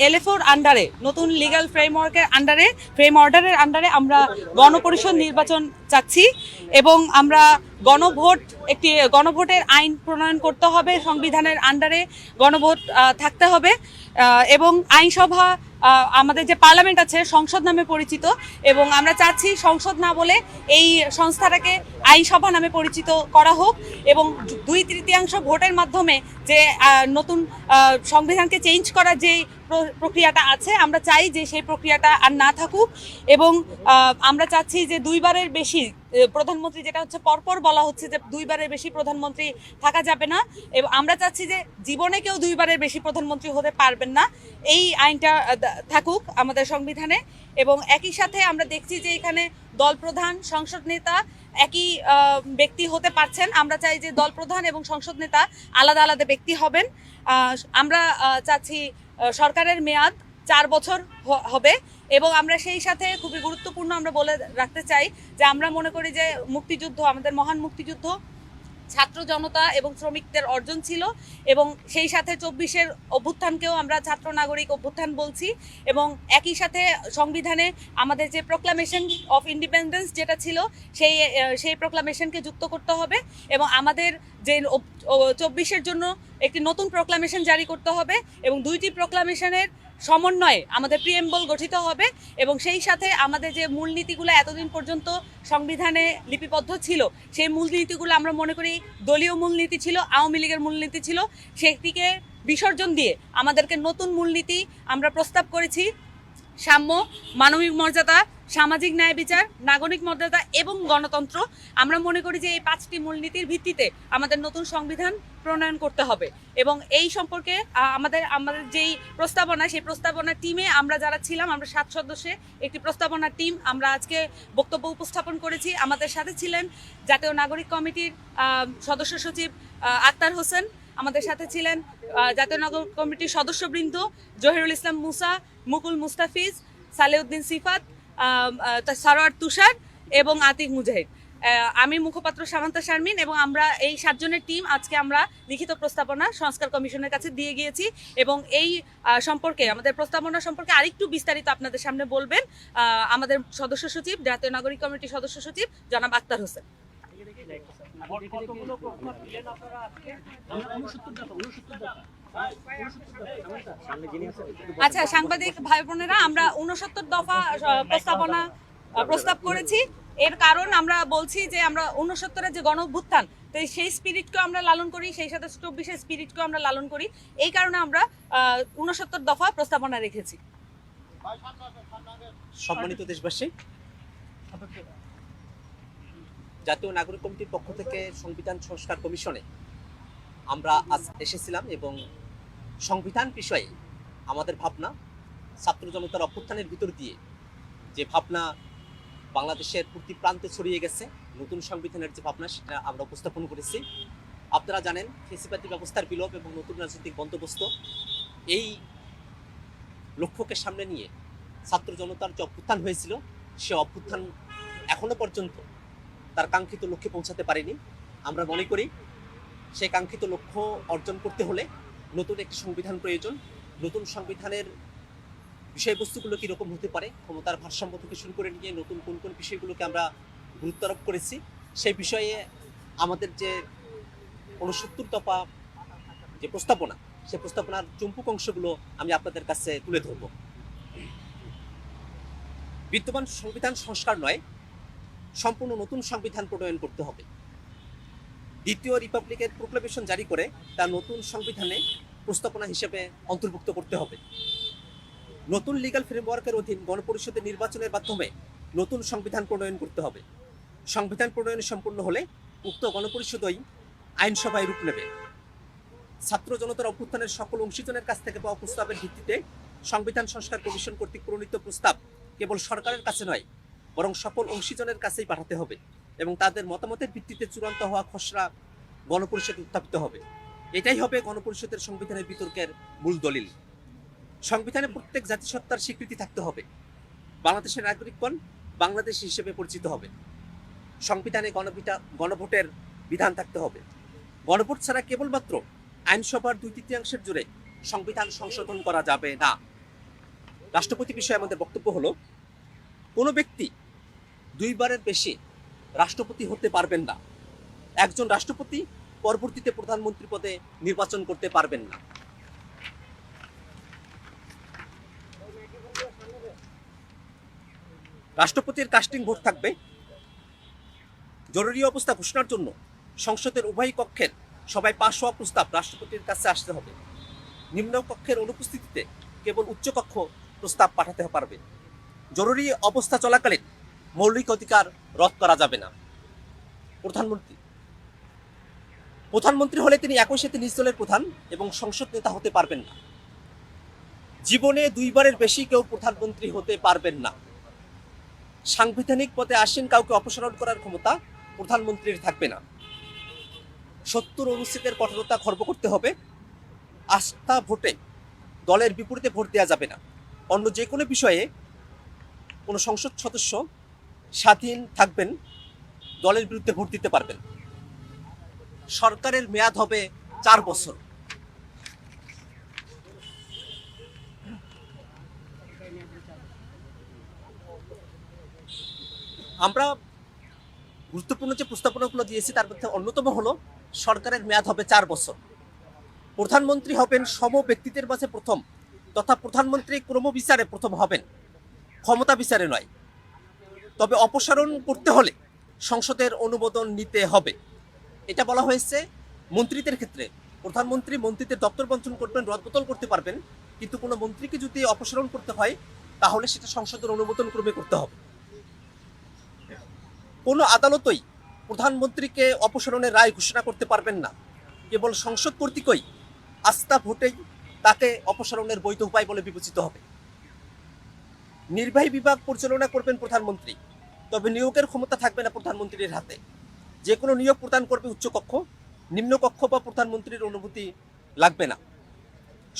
এলএফওর আন্ডারে, নতুন legal frame অর্ডারের আন্ডারে আমরা গণপরিষদ নির্বাচন চাচ্ছি এবং আমরা গণভোটের আইন প্রণয়ন করতে হবে, সংবিধানের আন্ডারে গণভোট থাকতে হবে এবং আইনসভা আমাদের যে পার্লামেন্ট আছে সংসদ নামে পরিচিত, এবং আমরা চাচ্ছি সংসদ না বলে এই সংস্থাটাকে আইনসভা নামে পরিচিত করা হোক এবং 2/3 ভোটের মাধ্যমে যে নতুন সংবিধানকে চেঞ্জ করার যে প্রক্রিয়াটা আছে আমরা চাই যে সেই প্রক্রিয়াটা আর না থাকুক। এবং আমরা চাচ্ছি যে 2বারের বেশি প্রধানমন্ত্রী, যেটা হচ্ছে পরপর বলা হচ্ছে যে 2বারের বেশি প্রধানমন্ত্রী থাকা যাবে না, এবং আমরা চাচ্ছি যে জীবনে কেউ 2বারের বেশি প্রধানমন্ত্রী হতে পারবেন না, এই আইনটা থাকুক আমাদের সংবিধানে। এবং একই সাথে আমরা দেখছি যে এখানে দল প্রধান, সংসদ নেতা একই ব্যক্তি হতে পারছেন। আমরা চাই যে দল প্রধান এবং সংসদ নেতা আলাদা আলাদা ব্যক্তি হবেন। আমরা চাচ্ছি সরকারের মেয়াদ 4 বছর হবে এবং আমরা সেই সাথে খুবই গুরুত্বপূর্ণ আমরা বলে রাখতে চাই যে আমরা মনে করি যে মুক্তিযুদ্ধ, আমাদের মহান মুক্তিযুদ্ধ ছাত্র জনতা এবং শ্রমিকদের অর্জন ছিল এবং সেই সাথে 24-এর অভ্যুত্থানকেও আমরা ছাত্র নাগরিক অভ্যুত্থান বলছি। এবং একই সাথে সংবিধানে আমাদের যে প্রোক্লামেশন অফ ইন্ডিপেন্ডেন্স যেটা ছিল সেই প্রোক্লামেশনকে যুক্ত করতে হবে এবং আমাদের যে 24-এর জন্য একটি নতুন প্রোক্লামেশন জারি করতে হবে এবং 2টি প্রোক্লামেশনের সমন্বয়ে আমাদের প্রিএম্বল গঠিত হবে এবং সেই সাথে আমাদের যে মূলনীতিগুলো এতদিন পর্যন্ত সংবিধানে লিপিবদ্ধ ছিল সেই মূলনীতিগুলো আমরা মনে করি দলীয় মূলনীতি ছিল, আওয়ামী লীগের মূলনীতি ছিল, সেটিকে বিসর্জন দিয়ে আমাদেরকে নতুন মূলনীতি আমরা প্রস্তাব করেছি। সাম্য, মানবিক মর্যাদা, সামাজিক ন্যায় বিচার, নাগরিক মর্যাদা এবং গণতন্ত্র। আমরা মনে করি যে এই 5টি মূলনীতির ভিত্তিতে আমাদের নতুন সংবিধান প্রণয়ন করতে হবে এবং এই সম্পর্কে আমাদের যেই প্রস্তাবনা, সেই প্রস্তাবনা টিমে আমরা যারা ছিলাম, আমরা 7 সদস্যের একটি প্রস্তাবনা টিম আমরা আজকে বক্তব্য উপস্থাপন করেছি। আমাদের সাথে ছিলেন জাতীয় নাগরিক কমিটির সদস্য সচিব আক্তার হোসেন, আমাদের সাথে ছিলেন জাতীয় নাগরিক কমিটির সদস্যবৃন্দ জহিরুল ইসলাম মুসা, মুকুল মুস্তাফিজ, সালেউদ্দিন সিফাত, সারোয়ার তুষার এবং আতিক মুজাহিদ। আমি মুখপাত্র সামান্তা শারমিন এবং আমরা এই 7 জনের টিম আজকে আমরা লিখিত প্রস্তাবনা সংস্কার কমিশনের কাছে দিয়ে গিয়েছি এবং এই সম্পর্কে, আমাদের প্রস্তাবনা সম্পর্কে আরেকটু বিস্তারিত আপনাদের সামনে বলবেন আমাদের সদস্য সচিব, জাতীয় নাগরিক কমিটির সদস্য সচিব জনাব আক্তার হোসেন। আচ্ছা, সাংবাদিক ভাই বোনেরা, আমরা 69 দফা প্রস্তাব করেছি। এর কারণ আমরা বলছি যে আমরা 69-এর যে গণ অভ্যুত্থান, তো সেই স্পিরিটকেও আমরা লালন করি, সেই সাথে 24-এর স্পিরিটকেও আমরা লালন করি। এই কারণে আমরা 69 দফা প্রস্তাবনা রেখেছি। সম্মানিত দেশবাসী, জাতীয় নাগরিক কমিটির পক্ষ থেকে সংবিধান সংস্কার কমিশনে আমরা আজ এসেছিলাম এবং সংবিধান বিষয়ে আমাদের ভাবনা, ছাত্র জনতার অভ্যুত্থানের ভিতর দিয়ে যে ভাবনা বাংলাদেশের প্রতি প্রান্তে ছড়িয়ে গেছে, নতুন সংবিধানের যে ভাবনা সেটা আমরা উপস্থাপন করেছি। আপনারা জানেন ফ্যাসিবাদী ব্যবস্থার বিলোপ এবং নতুন রাজনৈতিক বন্দোবস্ত, এই লক্ষ্যকে সামনে নিয়ে ছাত্র জনতার যে অভ্যুত্থান হয়েছিল সে অভ্যুত্থান এখনো পর্যন্ত তার কাঙ্ক্ষিত লক্ষ্যে পৌঁছাতে পারেনি। আমরা মনে করি সেই কাঙ্ক্ষিত লক্ষ্য অর্জন করতে হলে নতুন একটি সংবিধান প্রয়োজন। নতুন সংবিধানের বিষয়বস্তুগুলো কীরকম হতে পারে, ক্ষমতার ভারসাম্য থেকে শুরু করে নিয়ে নতুন কোন কোন বিষয়গুলোকে আমরা গুরুত্ব আরোপ করেছি, সেই বিষয়ে আমাদের যে 69 দফা যে প্রস্তাবনা, সেই প্রস্তাবনার চুম্বক অংশগুলো আমি আপনাদের কাছে তুলে ধরব। বিদ্যমান সংবিধান সংস্কার নয়, সম্পূর্ণ নতুন সংবিধান প্রণয়ন করতে হবে। দ্বিতীয় রিপাবলিকের প্রোক্লামেশন জারি করে তা নতুন সংবিধানে প্রস্তাবনা হিসেবে অন্তর্ভুক্ত করতে হবে। নতুন লিগ্যাল ফ্রেমওয়ার্কের অধীন গণপরিষদের নির্বাচনের মাধ্যমে নতুন সংবিধান প্রণয়ন করতে হবে। সংবিধান প্রণয়ন সম্পূর্ণ হলে উক্ত গণপরিষদই আইনসভায় রূপ নেবে। ছাত্র জনতার অভ্যুত্থানের সকল অংশীজনের কাছ থেকে পাওয়া প্রস্তাবের ভিত্তিতে সংবিধান সংস্কার কমিশন কর্তৃক প্রণীত প্রস্তাব কেবল সরকারের কাছে নয়, বরং সকল অংশীজনের কাছেই পাঠাতে হবে এবং তাদের মতামতের ভিত্তিতে চূড়ান্ত হওয়া খসড়া গণপরিষদে উত্থাপিত হবে। এটাই হবে গণপরিষদের সংবিধানের বিতর্কের মূল দলিল। সংবিধানে প্রত্যেক জাতিসত্তার স্বীকৃতি থাকতে হবে। বাংলাদেশের নাগরিকগণ বাংলাদেশ হিসেবে পরিচিত হবে। সংবিধানে গণভোটের বিধান থাকতে হবে। গণভোট ছাড়া কেবলমাত্র আইনসভার 2/3 জুড়ে সংবিধান সংশোধন করা যাবে না। রাষ্ট্রপতি বিষয়ে আমাদের বক্তব্য হলো, কোনো ব্যক্তি দুইবারের বেশি রাষ্ট্রপতি হতে পারবেন না। একজন রাষ্ট্রপতি পরবর্তীতে প্রধানমন্ত্রী পদে নির্বাচন করতে পারবেন না। রাষ্ট্রপতির কাস্টিং ভোট থাকবে। জরুরি অবস্থা ঘোষণার জন্য সংসদের উভয় কক্ষের সবাই পাশ হওয়া প্রস্তাব রাষ্ট্রপতির কাছে আসতে হবে। নিম্ন কক্ষের অনুপস্থিতিতে কেবল উচ্চ কক্ষ প্রস্তাব পাঠাতে পারবে। জরুরি অবস্থা চলাকালীন মৌলিক অধিকার রদ করা যাবে না। প্রধানমন্ত্রী হলে তিনি একই সাথে নিজ দলের প্রধান এবং সংসদ নেতা হতে পারবেন না। জীবনে দুইবারের বেশি কেউ প্রধানমন্ত্রী হতে পারবেন না। সাংবিধানিক পদে আসীন কাউকে অপসারণ করার ক্ষমতা প্রধানমন্ত্রীর থাকবে না। 70 অনুচ্ছেদের কঠোরতা খর্ব করতে হবে। আস্থা ভোটে দলের বিপরীতে ভোট দেওয়া যাবে না। অন্য যে কোনো বিষয়ে কোনো সংসদ সদস্য স্বাধীন থাকবেন, দলের বিরুদ্ধে ভোট দিতে পারবেন। সরকারের মেয়াদ হবে 4 বছর। আমরা গুরুত্বপূর্ণ যে প্রস্তাবনাগুলো দিয়েছি তার মধ্যে অন্যতম হলো সরকারের মেয়াদ হবে 4 বছর। প্রধানমন্ত্রী হবেন সম ব্যক্তিদের মাঝে প্রথম, তথা প্রধানমন্ত্রী ক্রমবিচারে প্রথম হবেন, ক্ষমতা বিচারে নয়। তবে অপসারণ করতে হলে সংসদের অনুমোদন নিতে হবে। এটা বলা হয়েছে মন্ত্রীদের ক্ষেত্রে। প্রধানমন্ত্রী মন্ত্রীদের দপ্তর বঞ্চন করবেন, রদবদল করতে পারবেন, কিন্তু কোনো মন্ত্রীকে যদি অপসারণ করতে হয় তাহলে সেটা সংসদের অনুমোদন ক্রমে করতে হবে। কোনো আদালতই প্রধানমন্ত্রীকে অপসারণের রায় ঘোষণা করতে পারবেন না। কেবল সংসদ কর্তৃকই আস্থা ভোটেই তাকে অপসারণের বৈধ উপায় বলে বিবেচিত হবে। নির্বাহী বিভাগ পরিচালনা করবেন প্রধানমন্ত্রী, তবে নিয়োগের ক্ষমতা থাকবে না প্রধানমন্ত্রীর হাতে। যে কোনো নিয়োগ প্রদান করবে উচ্চকক্ষ, নিম্নকক্ষ বা প্রধানমন্ত্রীর অনুমতি লাগবে না।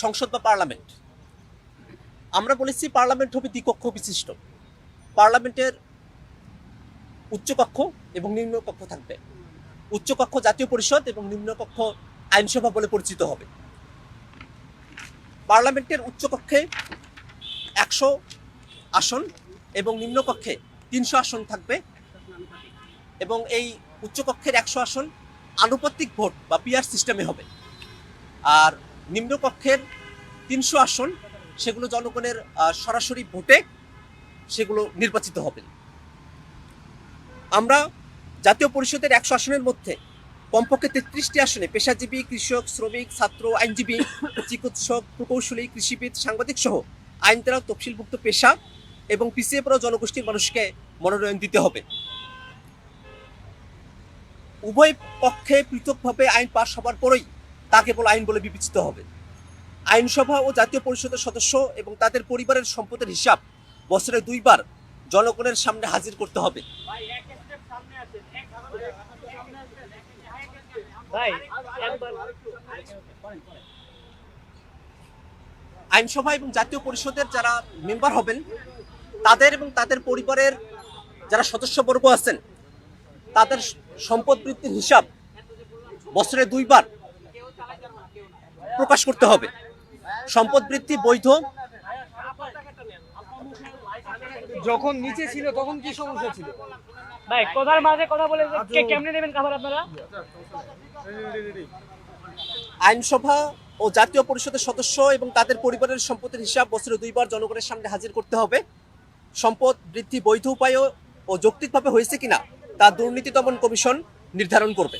সংসদ বা পার্লামেন্ট, আমরা বলেছি পার্লামেন্ট হবে দ্বিকক্ষ বিশিষ্ট। পার্লামেন্টের উচ্চকক্ষ এবং নিম্নকক্ষ থাকবে। উচ্চকক্ষ জাতীয় পরিষদ এবং নিম্নকক্ষ আইনসভা বলে পরিচিত হবে। পার্লামেন্টের উচ্চকক্ষে 100 আসন এবং নিম্নকক্ষে 300 আসন থাকবে, এবং এই উচ্চকক্ষের 100 আসন আনুপাতিক ভোট বা পিআর সিস্টেমে হবে। আর নিম্নকক্ষের 300 আসন সেগুলো জনগণের সরাসরি ভোটে সেগুলো নির্বাচিত হবে। আমরা জাতীয় পরিষদের 100 আসনের মধ্যে কমপক্ষে 33টি আসনে পেশাজীবী, কৃষক, শ্রমিক, ছাত্র, আইনজীবী, চিকিৎসক, প্রকৌশলী, কৃষিবিদ, সাংবাদিক সহ আইনতারা, তফসিলভুক্ত পেশা এবং পিছিয়ে পড়া জনগোষ্ঠীর মানুষকে মনোনয়ন দিতে হবে। উভয় পক্ষে পৃথকভাবে আইন পাশ হবার পরেই তা কেবল আইন বলে বিবেচিত হবে। আইনসভা ও জাতীয় পরিষদের সদস্য এবং তাদের পরিবারের সম্পদের হিসাব বছরে 2 বার জনগণের সামনে হাজির করতে হবে। আইনসভা এবং জাতীয় পরিষদের যারা মেম্বার হবেন তাদের এবং তাদের পরিবারের যারা সদস্যবর্গ আছেন তাদের সম্পদ বৃদ্ধির হিসাব বছরে 2 বার প্রকাশ করতে হবে। সম্পদ বৃদ্ধি বৈধ। যখন নিচে ছিল তখন কি সমস্যা ছিল ভাই? কথার মাঝে কথা বলে কেমনে নেবেন খাবার আপনারা? আইনসভা ও জাতীয় পরিষদের সদস্য এবং তাদের পরিবারের সম্পদের হিসাব বছরে 2 বার জনগণের সামনে হাজির করতে হবে। সম্পদ বৃদ্ধি বৈধ উপায়ে ও যৌক্তিকভাবে হয়েছে কিনা তা দুর্নীতি দমন কমিশন নির্ধারণ করবে।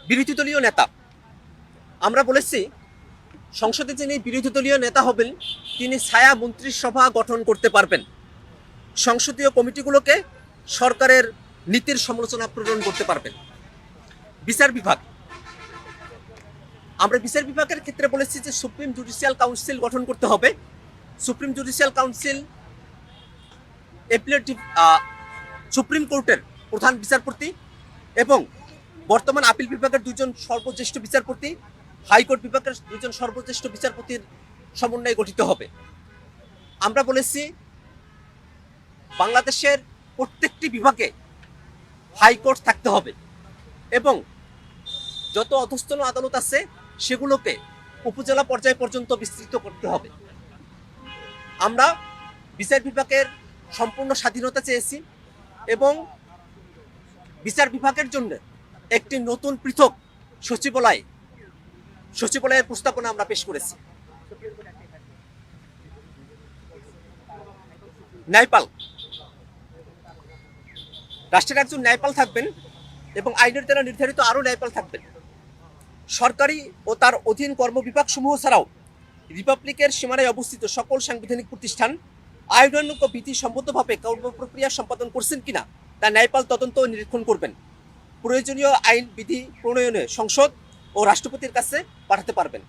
বিরোধী দলীয় নেতা, আমরা বলেছি সংসদে যিনি বিরোধী দলীয় নেতা হবেন তিনি ছায়া মন্ত্রিসভা গঠন করতে পারবেন। সংসদীয় কমিটিগুলোকে সরকারের নীতির সমালোচনা প্রেরণ করতে পারবেন। বিচার বিভাগ, আমরা বিচার বিভাগের ক্ষেত্রে বলেছি যে সুপ্রিম জুডিশিয়াল কাউন্সিল গঠন করতে হবে। সুপ্রিম জুডিশিয়াল কাউন্সিল অ্যাপিলেটিভ সুপ্রিম কোর্টের প্রধান বিচারপতি এবং বর্তমান আপিল বিভাগের 2 জন সর্বজ্যেষ্ঠ বিচারপতি, হাইকোর্ট বিভাগের 2 জন সর্বজ্যেষ্ঠ বিচারপতির সমন্বয়ে গঠিত হবে। আমরা বলেছি বাংলাদেশের প্রত্যেকটি বিভাগে হাইকোর্ট থাকতে হবে এবং যত অধস্তন আদালত আছে সেগুলোকে উপজেলা পর্যায় পর্যন্ত বিস্তৃত করতে হবে। আমরা বিচার বিভাগের সম্পূর্ণ স্বাধীনতা চেয়েছি এবং বিচার বিভাগের জন্য একটি নতুন পৃথক সচিবালয়ের প্রস্তাবনা আমরা পেশ করেছি। ন্যায়পাল, রাষ্ট্রের একজন ন্যায়পাল থাকবেন এবং আইনের দ্বারা নির্ধারিত আরও ন্যায়পাল থাকবেন। সরকারি ও তার অধীন কর্মবিভাগ সমূহ ছাড়াও রিপাবলিকের সীমানায় অবস্থিত সকল সাংবিধানিক প্রতিষ্ঠান আইনানুগ বিধি সম্মতভাবে কর্মপ্রক্রিয়া সম্পাদন করছেন কিনা তা ন্যায়পাল তদন্ত ও নিরীক্ষণ করবেন। প্রয়োজনীয় আইন বিধি প্রণয়নে সংসদ ও রাষ্ট্রপতির কাছে পাঠাতে পারবেন।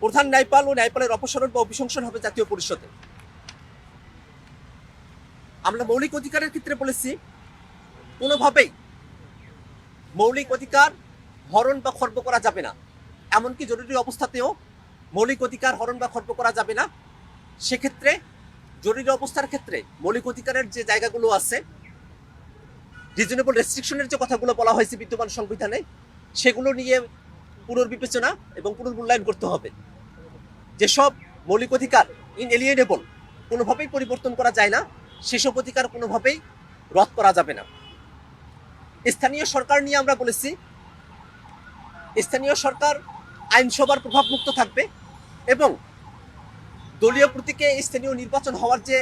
প্রধান ন্যায়পাল ও ন্যায়পালের অপসারণ বা অভিশংসন হবে জাতীয় পরিষদে। আমরা মৌলিক অধিকারের ক্ষেত্রে বলেছি, কোনোভাবেই মৌলিক অধিকার হরণ বা খর্ব করা যাবে না। এমনকি জরুরি অবস্থাতেও মৌলিক অধিকার হরণ বা খর্ব করা যাবে না। সেক্ষেত্রে জরুরি অবস্থার ক্ষেত্রে মৌলিক অধিকারের যে জায়গাগুলো আছে, রিজনেবল রেস্ট্রিকশনের যে কথাগুলো বলা হয়েছে বিদ্যমান সংবিধানে, সেগুলো নিয়ে পুনর্বিবেচনা এবং পুনর্মূল্যায়ন করতে হবে। যেসব মৌলিক অধিকার ইনএলিয়েনেবল, কোনোভাবেই পরিবর্তন করা যায় না, সেসব অধিকার কোনোভাবেই রদ করা যাবে না। স্থানীয় সরকার নিয়ে আমরা বলেছি, স্থানীয় সরকার আইনসভার প্রভাবমুক্ত থাকবে এবং দলীয় প্রতীকে স্থানীয় নির্বাচন হওয়ার যে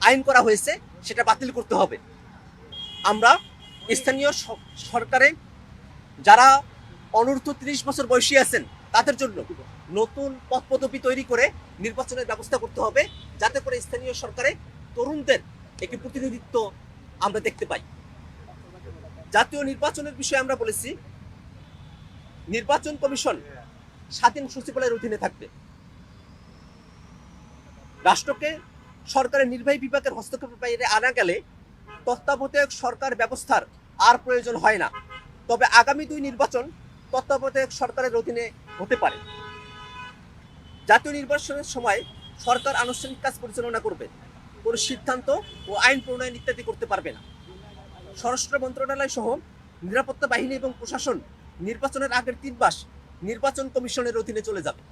আইন করা হয়েছে সেটা বাতিল করতে হবে। আমরা স্থানীয় সরকারে যারা অনূর্ধ্ব 30 বছর বয়সী আছেন তাদের জন্য নতুন পদ পদবি তৈরি করে নির্বাচনের ব্যবস্থা করতে হবে, যাতে করে স্থানীয় সরকারে তরুণদের একটি প্রতিনিধিত্ব আমরা দেখতে পাই। জাতীয় নির্বাচনের বিষয়ে আমরা বলেছি, নির্বাচন কমিশন স্বাধীন সচিবালয়ের অধীনে থাকবে। রাষ্ট্রকে সরকারের নির্বাহী বিভাগের হস্তক্ষেপের বাইরে আনা গেলে তত্ত্বাবধায়ক সরকার ব্যবস্থার আর প্রয়োজন হয় না। তবে আগামী 2 নির্বাচন তত্ত্বাবধায়ক সরকারের অধীনে হতে পারে। জাতীয় নির্বাচনের সময় সরকার আনুষ্ঠানিক কাজ পরিচালনা করবে, কোনো সিদ্ধান্ত ও আইন প্রণয়ন ইত্যাদি করতে পারবে না। স্বরাষ্ট্র মন্ত্রণালয় সহ নিরাপত্তা বাহিনী এবং প্রশাসন নির্বাচনের আগের 3 মাস নির্বাচন কমিশনের অধীনে চলে যাবে।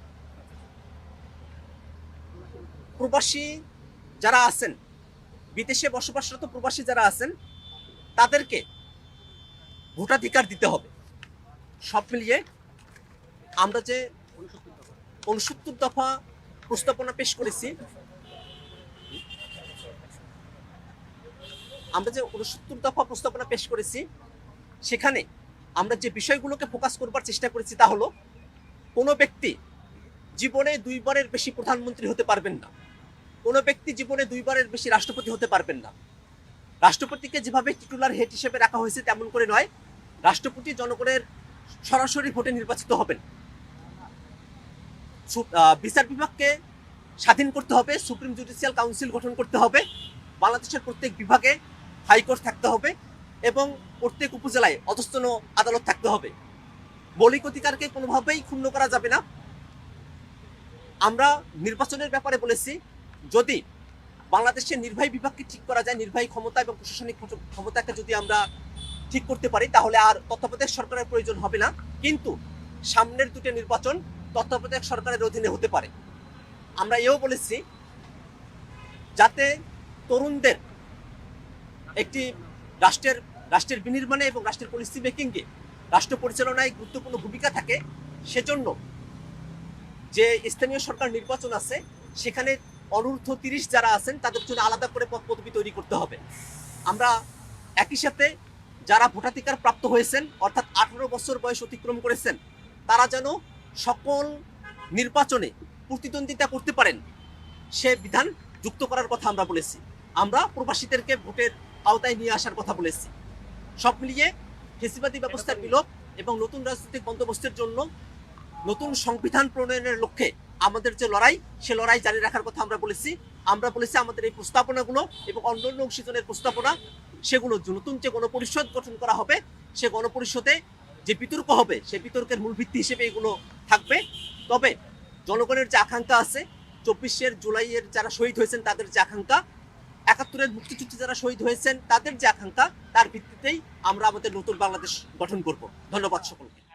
প্রবাসী যারা আছেন, বিদেশে বসবাসরত প্রবাসী যারা আছেন, তাদেরকে ভোটাধিকার দিতে হবে। সব মিলিয়ে আমরা যে 69 দফা প্রস্তাবনা পেশ করেছি, সেখানে আমরা যে বিষয়গুলোকে ফোকাস করবার চেষ্টা করেছি তা হলো, কোনো ব্যক্তি জীবনে 2 বারের বেশি প্রধানমন্ত্রী হতে পারবেন না, কোনো ব্যক্তি জীবনে 2 বারের বেশি রাষ্ট্রপতি হতে পারবেন না। রাষ্ট্রপতিকে যেভাবে টিটুলার হেড হিসেবে রাখা হয়েছে তেমন করে নয়, রাষ্ট্রপতি জনগণের সরাসরি ভোটে নির্বাচিত হবেন। বিচার বিভাগকে স্বাধীন করতে হবে, সুপ্রিম জুডিশিয়াল কাউন্সিল গঠন করতে হবে, বাংলাদেশের প্রত্যেক বিভাগে হাইকোর্ট থাকতে হবে এবং প্রত্যেক উপজেলায় অধস্তন আদালত থাকতে হবে। মৌলিক অধিকারকে কোনোভাবেই ক্ষুণ্ণ করা যাবে না। আমরা নির্বাচনের ব্যাপারে বলেছি, যদি বাংলাদেশের নির্বাহী বিভাগকে ঠিক করা যায়, নির্বাহী ক্ষমতা এবং প্রশাসনিক ক্ষমতাকে যদি আমরা ঠিক করতে পারি, তাহলে আর তত্ত্বাবধায়ক সরকারের প্রয়োজন হবে না। কিন্তু সামনের 2টা নির্বাচন তত্ত্বাবধায়ক সরকারের অধীনে হতে পারে। আমরা এও বলেছি, যাতে তরুণদের একটি রাষ্ট্রের বিনির্মাণে এবং রাষ্ট্রের পলিসি মেকিংয়ে, রাষ্ট্র পরিচালনায় গুরুত্বপূর্ণ ভূমিকা থাকে, সেজন্য যে স্থানীয় সরকার নির্বাচন আছে সেখানে অনূর্ধ্ব 30 যারা আছেন তাদের জন্য আলাদা করে পদ পদবি তৈরি করতে হবে। আমরা একই সাথে যারা ভোটাধিকার প্রাপ্ত হয়েছেন, অর্থাৎ 18 বছর বয়স অতিক্রম করেছেন, তারা যেন সকল নির্বাচনে প্রতিদ্বন্দ্বিতা করতে পারেন সে বিধান যুক্ত করার কথা আমরা বলেছি। আমরা প্রবাসীদেরকে ভোটের আওতায় নিয়ে আসার কথা বলেছি। সব মিলিয়ে ফ্যাসিবাদী ব্যবস্থার বিলোপ এবং নতুন রাজনৈতিক বন্দোবস্তের জন্য নতুন সংবিধান প্রণয়নের লক্ষ্যে আমাদের যে লড়াই, সে লড়াই জারি রাখার কথা আমরা বলেছি। আমাদের এই প্রস্তাবনাগুলো এবং অন্যান্য অংশীজনের প্রস্তাবনা, সেগুলো নতুন যে গণপরিষদ গঠন করা হবে, সে গণপরিষদে যে বিতর্ক হবে, সেই বিতর্কের মূল ভিত্তি হিসেবে এগুলো থাকবে। তবে জনগণের যে আকাঙ্ক্ষা আছে, 24 জুলাইয়ের যারা শহীদ হয়েছেন তাদের যে আকাঙ্ক্ষা, 71-এর মুক্তিযুদ্ধে যারা শহীদ হয়েছেন তাদের যে আকাঙ্ক্ষা, তার ভিত্তিতেই আমরা আমাদের নতুন বাংলাদেশ গঠন করব। ধন্যবাদ সকলকে।